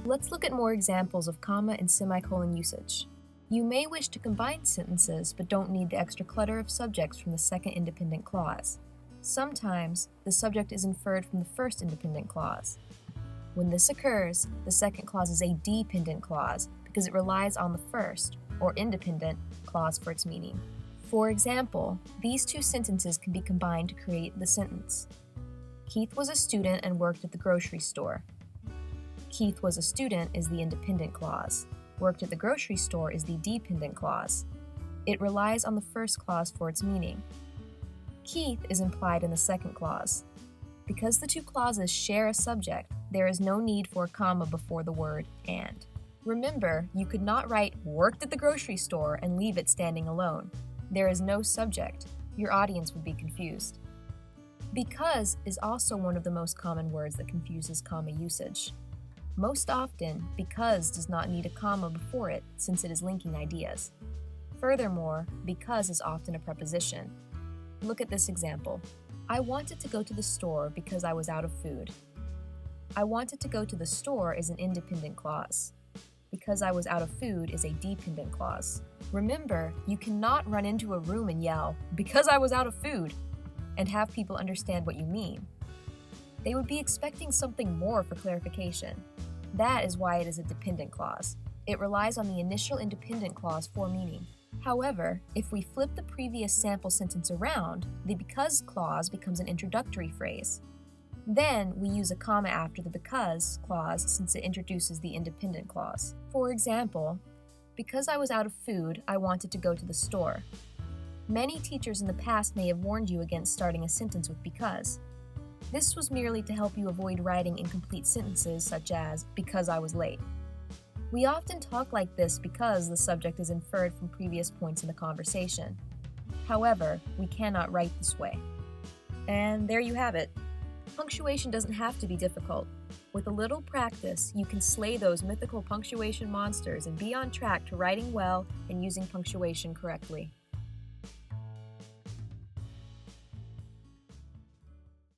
Let's look at more examples of comma and semicolon usage. You may wish to combine sentences but don't need the extra clutter of subjects from the second independent clause. Sometimes, the subject is inferred from the first independent clause. When this occurs, the second clause is a dependent clause because it relies on the first, or independent, clause for its meaning. For example, these two sentences can be combined to create the sentence. Keith was a student and worked at the grocery store. Keith was a student is the independent clause. Worked at the grocery store is the dependent clause. It relies on the first clause for its meaning. Keith is implied in the second clause. Because the two clauses share a subject, there is no need for a comma before the word and. Remember, you could not write worked at the grocery store and leave it standing alone. There is no subject. Your audience would be confused. Because is also one of the most common words that confuses comma usage. Most often, because does not need a comma before it since it is linking ideas. Furthermore, because is often a preposition. Look at this example. I wanted to go to the store because I was out of food. I wanted to go to the store is an independent clause. Because I was out of food is a dependent clause. Remember, you cannot run into a room and yell, because I was out of food, and have people understand what you mean. They would be expecting something more for clarification. That is why it is a dependent clause. It relies on the initial independent clause for meaning. However, if we flip the previous sample sentence around, the because clause becomes an introductory phrase. Then we use a comma after the because clause since it introduces the independent clause. For example, because I was out of food, I wanted to go to the store. Many teachers in the past may have warned you against starting a sentence with because. This was merely to help you avoid writing incomplete sentences such as, because I was late. We often talk like this because the subject is inferred from previous points in the conversation. However, we cannot write this way. And there you have it. Punctuation doesn't have to be difficult. With a little practice, you can slay those mythical punctuation monsters and be on track to writing well and using punctuation correctly.